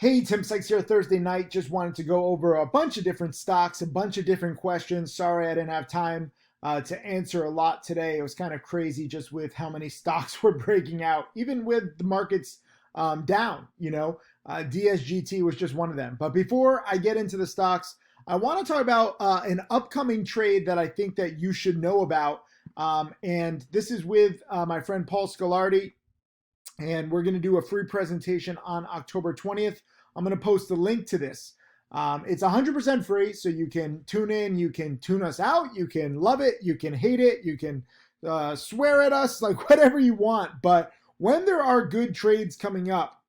Hey, Tim Sykes here, Thursday night. Just wanted to go over a bunch of different stocks, a bunch of different questions. Sorry I didn't have time to answer a lot today. It was kind of crazy just with how many stocks were breaking out, even with the markets down. DSGT was just one of them. But before I get into the stocks, I want to talk about an upcoming trade that I think that you should know about. And this is with my friend Paul Scolardi, and we're going to do a free presentation on October 20th. I'm going to post the link to this. It's 100% free, so you can tune in, you can tune us out, you can love it, you can hate it, you can swear at us, like whatever you want. But when there are good trades coming up,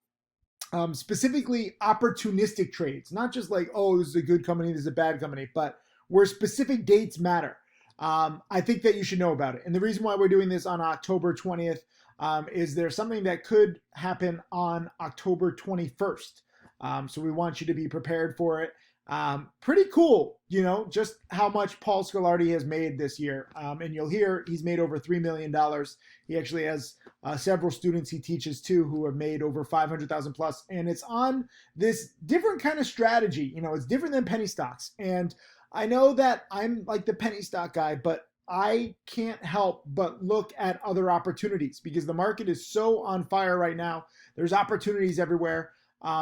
specifically opportunistic trades, not just like, oh, this is a good company, this is a bad company, but where specific dates matter, I think that you should know about it. And the reason why we're doing this on October 20th is there something that could happen on October 21st. So we want you to be prepared for it. Pretty cool, just how much Paul Scolardi has made this year. And you'll hear he's made over $3 million. He actually has several students he teaches too who have made over 500,000 plus. And it's on this different kind of strategy. It's different than penny stocks. And I know that I'm like the penny stock guy, but I can't help but look at other opportunities because the market is so on fire right now. There's opportunities everywhere.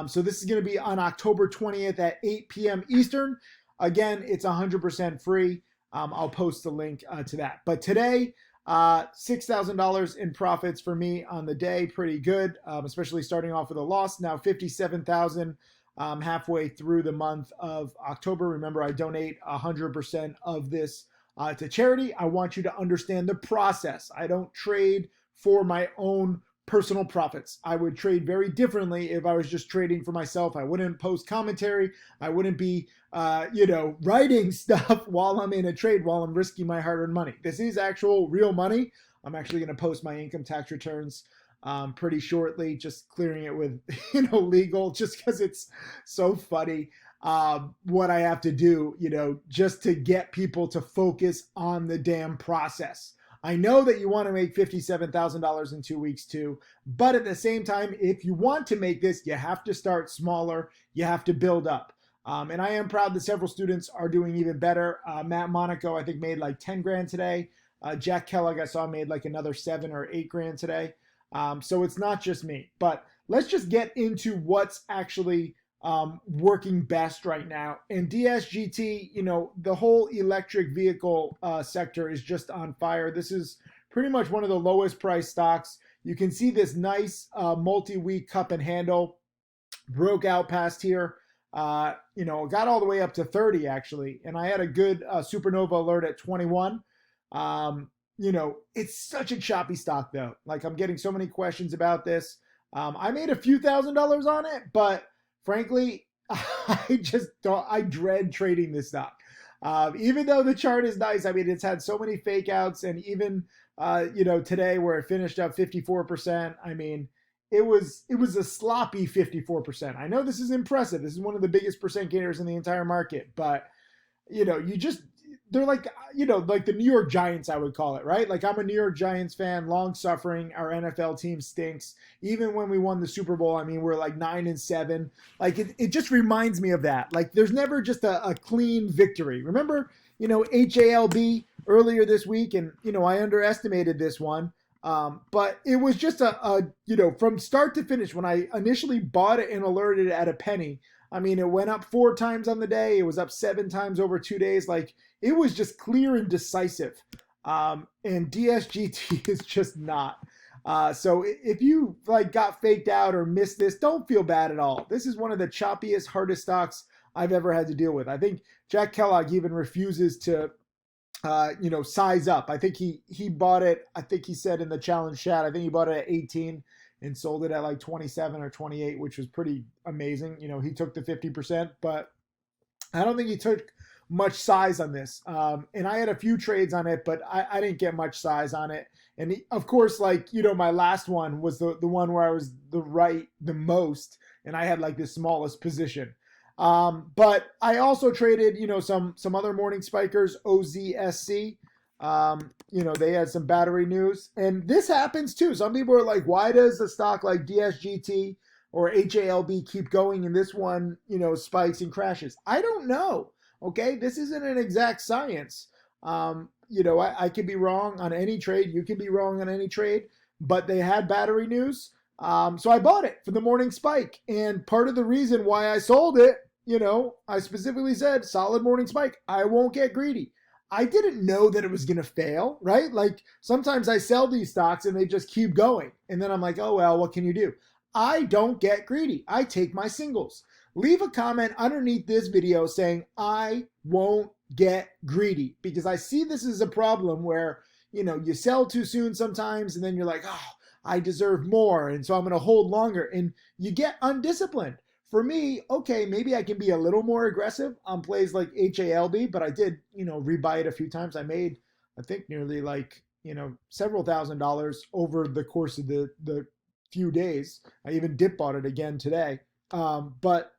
So this is going to be on October 20th at 8 p.m. Eastern. Again, it's 100% free. I'll post the link to that. But today, $6,000 in profits for me on the day. Pretty good, especially starting off with a loss. Now 57,000 halfway through the month of October. Remember, I donate 100% of this to charity. I want you to understand the process. I don't trade for my own personal profits. I would trade very differently if I was just trading for myself. I wouldn't post commentary. I wouldn't be, writing stuff while I'm in a trade, while I'm risking my hard-earned money. This is actual real money. I'm actually going to post my income tax returns pretty shortly, just clearing it with, legal, just because it's so funny. What I have to do, just to get people to focus on the damn process. I know that you want to make $57,000 in 2 weeks too, but at the same time, if you want to make this, you have to start smaller. You have to build up. And I am proud that several students are doing even better. Matt Monaco, I think, made like 10 grand today. Jack Kellogg, I saw, made like another 7 or 8 grand today. So it's not just me, but let's just get into what's actually working best right now. And DSGT, the whole electric vehicle sector is just on fire. This is pretty much one of the lowest price stocks. You can see this nice multi-week cup and handle broke out past here. Got all the way up to 30 actually. And I had a good supernova alert at 21. It's such a choppy stock though. Like I'm getting so many questions about this. I made a few $1,000s on it, but frankly, I dread trading this stock. Even though the chart is nice, I mean, it's had so many fake outs, and even, today where it finished up 54%, I mean, it was a sloppy 54%. I know this is impressive. This is one of the biggest percent gainers in the entire market, but, they're like, like the New York Giants, I would call it, right? Like I'm a New York Giants fan, long suffering. Our NFL team stinks. Even when we won the Super Bowl, I mean, we're like 9-7. Like it just reminds me of that. Like there's never just a clean victory. Remember, HALB earlier this week, and, I underestimated this one. But it was just from start to finish, when I initially bought it and alerted it at a penny, I mean, it went up 4 times on the day. It was up 7 times over 2 days. Like it was just clear and decisive. And DSGT is just not. So if you got faked out or missed this, don't feel bad at all. This is one of the choppiest, hardest stocks I've ever had to deal with. I think Jack Kellogg even refuses to, size up. I think he bought it. I think he said in the challenge chat, I think he bought it at 18 and sold it at like 27 or 28, which was pretty amazing. He took the 50%, but I don't think he took much size on this. And I had a few trades on it, but I didn't get much size on it. And of course, my last one was the one where I was the most, and I had like the smallest position. But I also traded, some other morning spikers, OZSC. They had some battery news, and this happens too. Some people are like, why does a stock like DSGT or HALB keep going and this one, spikes and crashes? I don't know. Okay, this isn't an exact science. I could be wrong on any trade. You can be wrong on any trade, but they had battery news. So I bought it for the morning spike. And part of the reason why I sold it, I specifically said solid morning spike. I won't get greedy. I didn't know that it was going to fail, right? Like sometimes I sell these stocks and they just keep going. And then I'm like, oh, well, what can you do? I don't get greedy. I take my singles. Leave a comment underneath this video saying I won't get greedy, because I see this as a problem where, you sell too soon sometimes and then you're like, oh, I deserve more. And so I'm going to hold longer and you get undisciplined. For me, okay, maybe I can be a little more aggressive on plays like HALB, but I did, rebuy it a few times. I made, I think, nearly like, several $1,000s over the course of the few days. I even dip bought it again today. But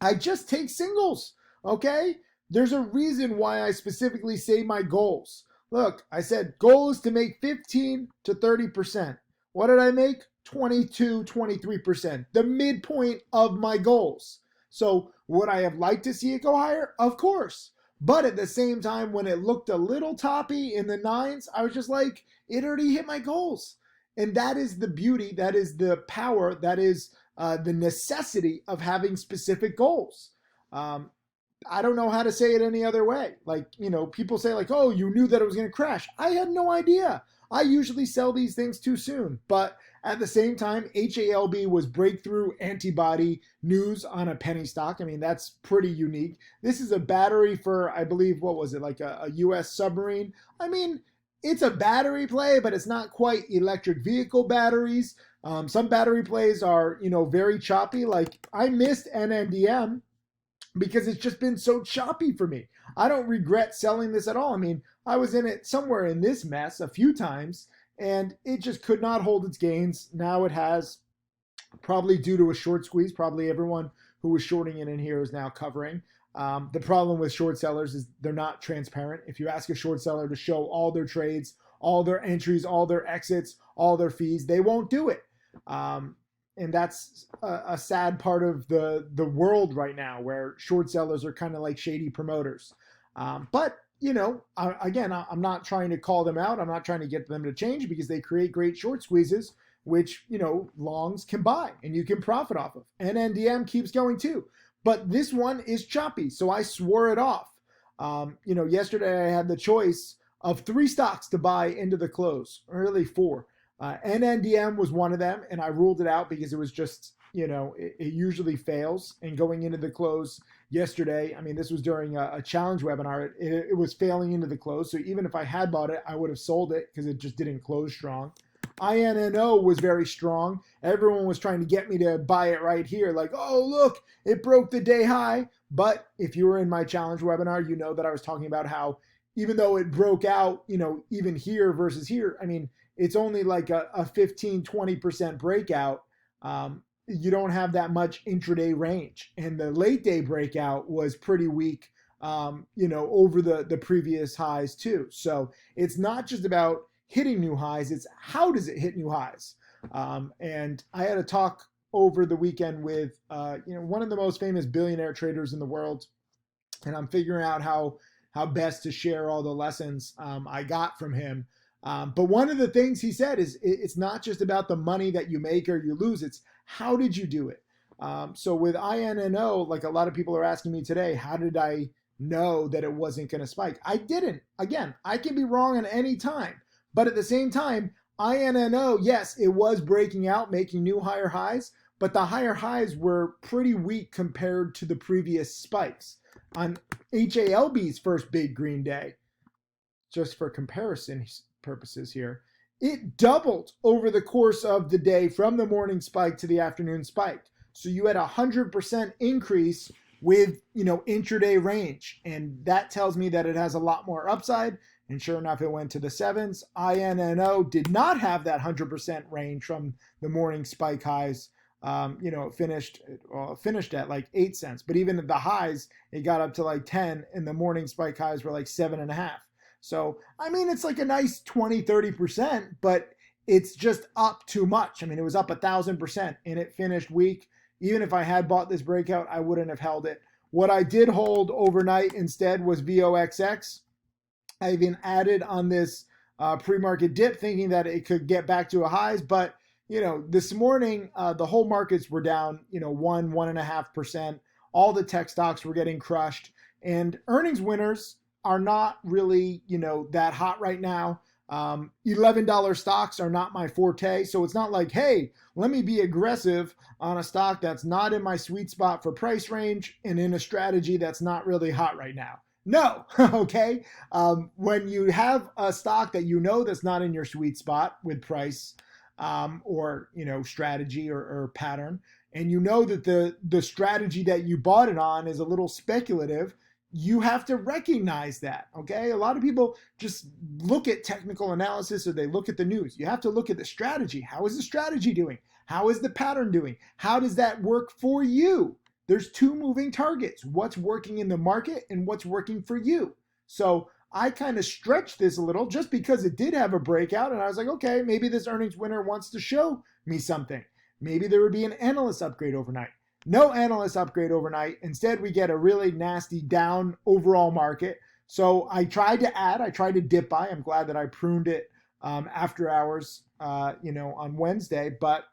I just take singles, okay? There's a reason why I specifically say my goals. Look, I said goal is to make 15 to 30%. What did I make? 22, 23%, the midpoint of my goals. So would I have liked to see it go higher? Of course. But at the same time, when it looked a little toppy in the nines, I was just like, it already hit my goals. And that is the beauty, that is the power, that is the necessity of having specific goals. I don't know how to say it any other way. Like, people say like, oh, you knew that it was going to crash. I had no idea. I usually sell these things too soon. But at the same time, HALB was breakthrough antibody news on a penny stock. I mean, that's pretty unique. This is a battery for, I believe, what was it, like a US submarine? I mean, it's a battery play, but it's not quite electric vehicle batteries. Some battery plays are, very choppy. Like I missed NNDM because it's just been so choppy for me. I don't regret selling this at all. I mean, I was in it somewhere in this mess a few times and it just could not hold its gains. Now it has, probably due to a short squeeze. Probably everyone who was shorting it in here is now covering. The problem with short sellers is they're not transparent. If you ask a short seller to show all their trades, all their entries, all their exits, all their fees, they won't do it. And that's a sad part of the world right now, where short sellers are kind of like shady promoters. But again, I'm not trying to call them out. I'm not trying to get them to change, because they create great short squeezes, which, longs can buy and you can profit off of. NNDM keeps going too. But this one is choppy, so I swore it off. Yesterday I had the choice of 3 stocks to buy into the close, or really 4. NNDM was one of them, and I ruled it out because it was just, it usually fails. And going into the close yesterday, I mean, this was during a challenge webinar, it was failing into the close. So even if I had bought it, I would have sold it because it just didn't close strong. INNO was very strong. Everyone was trying to get me to buy it right here. Like, oh, look, it broke the day high. But if you were in my challenge webinar, you know that I was talking about how even though it broke out, even here versus here, I mean, it's only like a 15, 20% breakout. You don't have that much intraday range. And the late day breakout was pretty weak, over the previous highs too. So it's not just about hitting new highs, it's how does it hit new highs. And I had a talk over the weekend with one of the most famous billionaire traders in the world, and I'm figuring out how best to share all the lessons I got from him. But one of the things he said is it's not just about the money that you make or you lose, it's how did you do it. So with INNO, like a lot of people are asking me today, how did I know that it wasn't going to spike? I didn't. Again, I can be wrong at any time. But at the same time, INNO, yes, it was breaking out, making new higher highs, but the higher highs were pretty weak compared to the previous spikes. On HALB's first big green day, just for comparison purposes here, it doubled over the course of the day from the morning spike to the afternoon spike. So you had 100% increase with, intraday range. And that tells me that it has a lot more upside. And sure enough, it went to the 7s. INNO did not have that 100% range from the morning spike highs. It finished at like 8 cents, but even at the highs, it got up to like 10, and the morning spike highs were like 7.5. So, I mean, it's like a nice 20, 30%, but it's just up too much. I mean, it was up 1,000% and it finished weak. Even if I had bought this breakout, I wouldn't have held it. What I did hold overnight instead was VOXX. I even added on this pre-market dip, thinking that it could get back to a highs. But this morning the whole markets were down, 1.5%. All the tech stocks were getting crushed, and earnings winners are not really, that hot right now. $11 stocks are not my forte, so it's not like, hey, let me be aggressive on a stock that's not in my sweet spot for price range and in a strategy that's not really hot right now. No, okay. When you have a stock that that's not in your sweet spot with price, or strategy or pattern, and that the strategy that you bought it on is a little speculative, you have to recognize that. Okay, a lot of people just look at technical analysis or they look at the news. You have to look at the strategy. How is the strategy doing? How is the pattern doing? How does that work for you? There's two moving targets: what's working in the market and what's working for you. So I kind of stretched this a little just because it did have a breakout, and I was like, okay, maybe this earnings winner wants to show me something. Maybe there would be an analyst upgrade overnight. No analyst upgrade overnight. Instead, we get a really nasty down overall market. So I tried to dip buy. I'm glad that I pruned it after hours, on Wednesday, but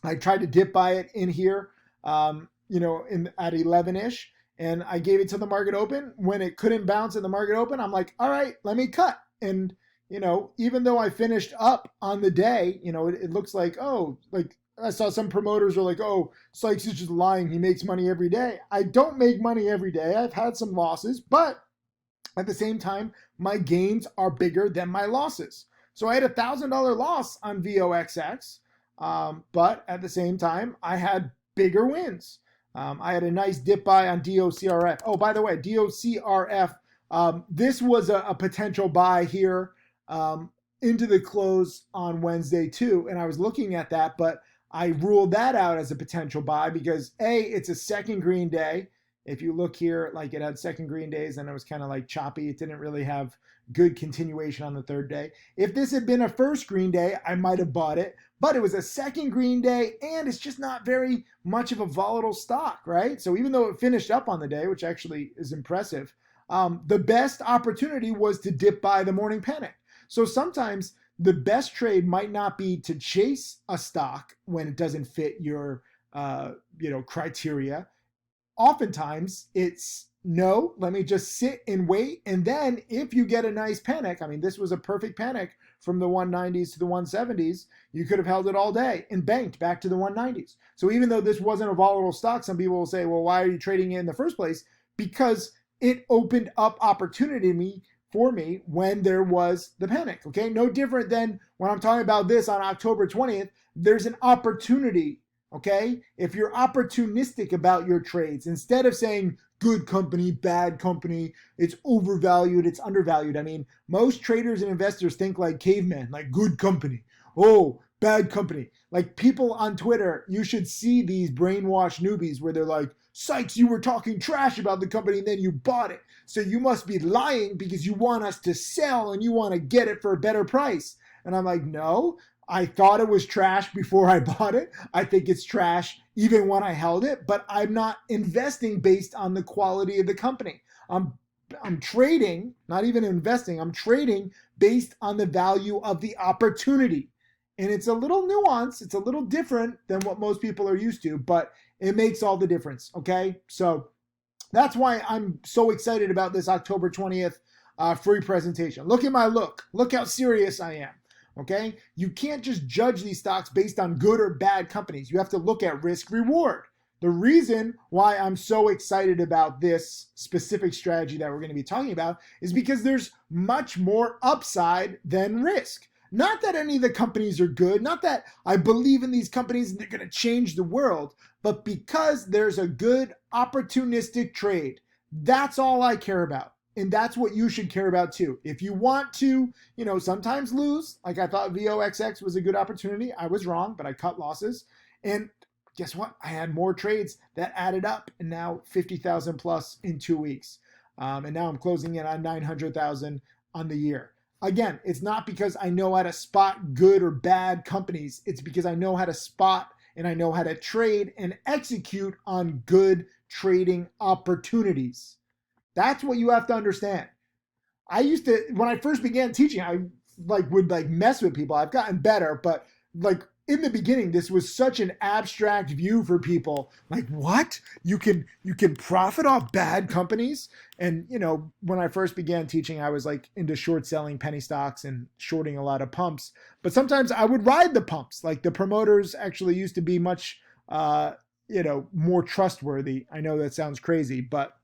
I tried to dip buy it in here, at 11-ish. And I gave it to the market open. When it couldn't bounce at the market open, I'm like, all right, let me cut. And, even though I finished up on the day, it looks like, I saw some promoters are like, oh, Sykes is just lying. He makes money every day. I don't make money every day. I've had some losses, but at the same time, my gains are bigger than my losses. So I had $1,000 loss on VOXX, but at the same time, I had bigger wins. I had a nice dip buy on DOCRF. Oh, by the way, DOCRF, this was a potential buy here into the close on Wednesday too. And I was looking at that, but I ruled that out as a potential buy because it's a second green day. If you look here, like it had second green days and it was kind of like choppy. It didn't really have good continuation on the third day. If this had been a first green day, I might have bought it, but it was a second green day and it's just not very much of a volatile stock, right? So even though it finished up on the day, which actually is impressive, the best opportunity was to dip buy the morning panic. So sometimes the best trade might not be to chase a stock when it doesn't fit your, criteria. Oftentimes it's no, let me just sit and wait. And then if you get a nice panic, I mean, this was a perfect panic from the 190s to the 170s. You could have held it all day and banked back to the 190s. So even though this wasn't a volatile stock, some people will say, well, why are you trading it in the first place? Because it opened up opportunity for me when there was the panic. Okay, no different than when I'm talking about this on October 20th. There's an opportunity. Okay, if you're opportunistic about your trades, instead of saying good company, bad company, it's overvalued, it's undervalued. I mean, most traders and investors think like cavemen, like good company, oh, bad company. Like people on Twitter, you should see these brainwashed newbies where they're like, Sykes, you were talking trash about the company and then you bought it. So you must be lying because you want us to sell and you want to get it for a better price. And I'm like, no, I thought it was trash before I bought it. I think it's trash even when I held it, but I'm not investing based on the quality of the company. I'm trading, not even investing, I'm trading based on the value of the opportunity. And it's a little nuanced, it's a little different than what most people are used to, but it makes all the difference, okay? So that's why I'm so excited about this October 20th free presentation. Look at my look. Look how serious I am, okay? You can't just judge these stocks based on good or bad companies. You have to look at risk reward. The reason why I'm so excited about this specific strategy that we're going to be talking about is because there's much more upside than risk. Not that any of the companies are good, not that I believe in these companies and they're going to change the world, but because there's a good opportunistic trade. That's all I care about. And that's what you should care about too. If you want to, sometimes lose, like I thought VOXX was a good opportunity. I was wrong, but I cut losses. And guess what? I had more trades that added up and now 50,000 plus in 2 weeks. And now I'm closing in on 900,000 on the year. Again, it's not because I know how to spot good or bad companies. It's because I know how to spot and I know how to trade and execute on good trading opportunities. That's what you have to understand. I used to, when I first began teaching, I would mess with people. I've gotten better, but like in the beginning, this was such an abstract view for people. Like, what? You can profit off bad companies? And when I first began teaching, I was like into short selling penny stocks and shorting a lot of pumps. But sometimes I would ride the pumps. Like the promoters actually used to be much more trustworthy. I know that sounds crazy, but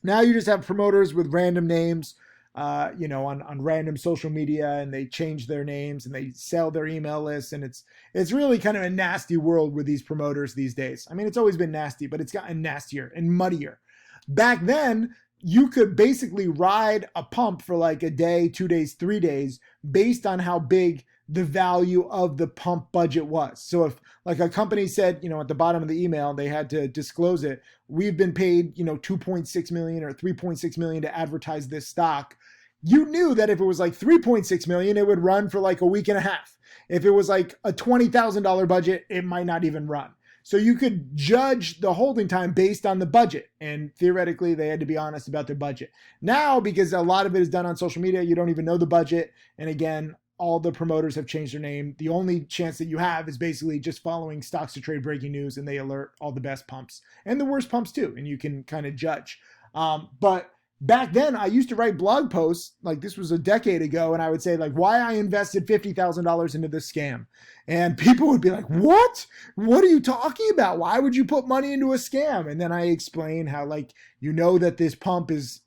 now you just have promoters with random names, on random social media, and they change their names and they sell their email lists, and it's really kind of a nasty world with these promoters these days. I mean, it's always been nasty, but it's gotten nastier and muddier. Back then, you could basically ride a pump for like a day, 2 days, 3 days, based on how big the value of the pump budget was. So if like a company said, at the bottom of the email, they had to disclose it, we've been paid, 2.6 million or 3.6 million to advertise this stock. You knew that if it was like 3.6 million, it would run for like a week and a half. If it was like a $20,000 budget, it might not even run. So you could judge the holding time based on the budget. And theoretically, they had to be honest about their budget. Now, because a lot of it is done on social media, you don't even know the budget. And again, all the promoters have changed their name. The only chance that you have is basically just following Stocks to Trade breaking news, and they alert all the best pumps and the worst pumps too. And you can kind of judge. But back then, I used to write blog posts, like this was a decade ago, and I would say like why I invested $50,000 into this scam. And people would be like, what? What are you talking about? Why would you put money into a scam? And then I explain how that this pump is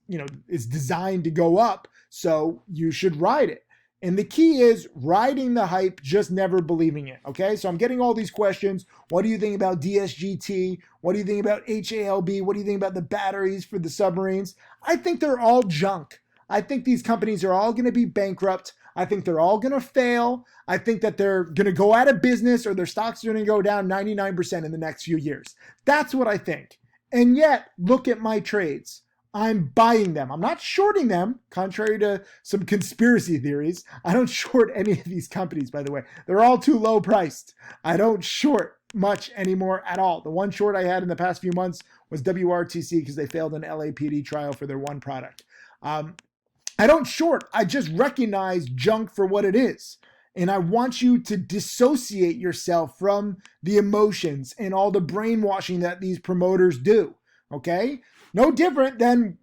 designed to go up, so you should ride it. And the key is riding the hype, just never believing it. Okay, so I'm getting all these questions. What do you think about DSGT? What do you think about HALB? What do you think about the batteries for the submarines? I think they're all junk. I think these companies are all going to be bankrupt. I think they're all going to fail. I think that they're going to go out of business, or their stocks are going to go down 99% in the next few years. That's what I think. And yet, look at my trades. I'm buying them. I'm not shorting them, contrary to some conspiracy theories. I don't short any of these companies, by the way. They're all too low priced. I don't short much anymore at all. The one short I had in the past few months was WRTC because they failed an LAPD trial for their one product. I don't short. I just recognize junk for what it is. And I want you to dissociate yourself from the emotions and all the brainwashing that these promoters do. Okay? No different than,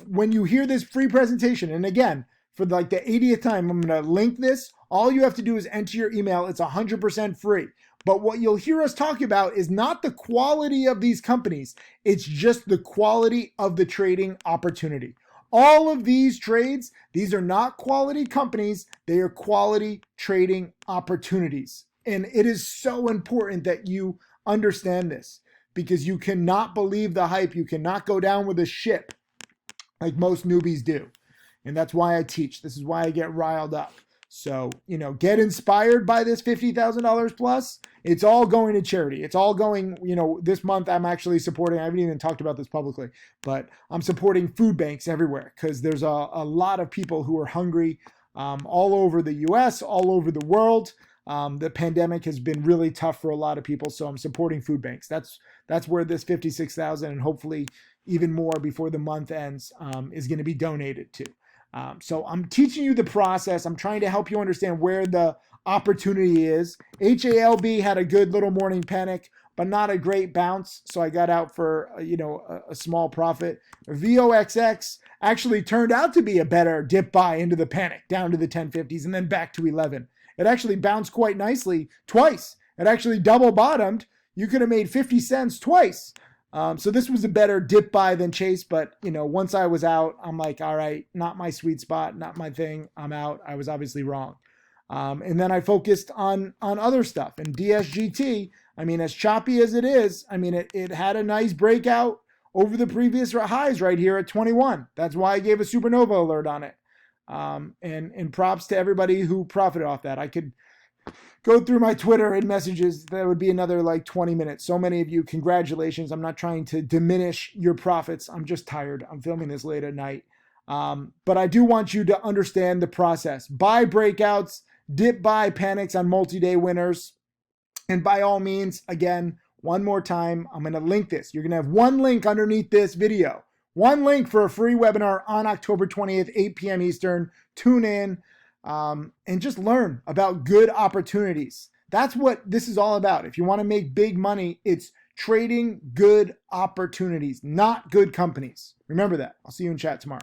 when you hear this free presentation. And again, for like the 80th time, I'm going to link this. All you have to do is enter your email. It's 100% free. But what you'll hear us talk about is not the quality of these companies. It's just the quality of the trading opportunity. All of these trades, these are not quality companies. They are quality trading opportunities. And it is so important that you understand this, because you cannot believe the hype. You cannot go down with a ship like most newbies do. And that's why I teach. This is why I get riled up. So, get inspired by this $50,000 plus. It's all going to charity. It's all going, this month I'm actually supporting, I haven't even talked about this publicly, but I'm supporting food banks everywhere, because there's a lot of people who are hungry all over the US, all over the world. The pandemic has been really tough for a lot of people, so I'm supporting food banks. That's where this 56,000 and hopefully even more before the month ends is going to be donated to. So I'm teaching you the process. I'm trying to help you understand where the opportunity is. HALB had a good little morning panic, but not a great bounce, so I got out for a small profit. VOXX actually turned out to be a better dip buy into the panic, down to the 1050s and then back to 11. It actually bounced quite nicely twice. It actually double bottomed. You could have made 50 cents twice. So this was a better dip buy than chase. But, once I was out, I'm like, all right, not my sweet spot, not my thing. I'm out. I was obviously wrong. And then I focused on other stuff. And DSGT, as choppy as it is, it had a nice breakout over the previous highs right here at 21. That's why I gave a supernova alert on it. And props to everybody who profited off that. I could go through my Twitter and messages. That would be another 20 minutes. So many of you, congratulations. I'm not trying to diminish your profits. I'm just tired. I'm filming this late at night. But I do want you to understand the process. Buy breakouts, dip buy panics on multi-day winners. And by all means, again, one more time, I'm going to link this. You're going to have one link underneath this video. One link for a free webinar on October 20th, 8 p.m. Eastern. Tune in and just learn about good opportunities. That's what this is all about. If you want to make big money, it's trading good opportunities, not good companies. Remember that. I'll see you in chat tomorrow.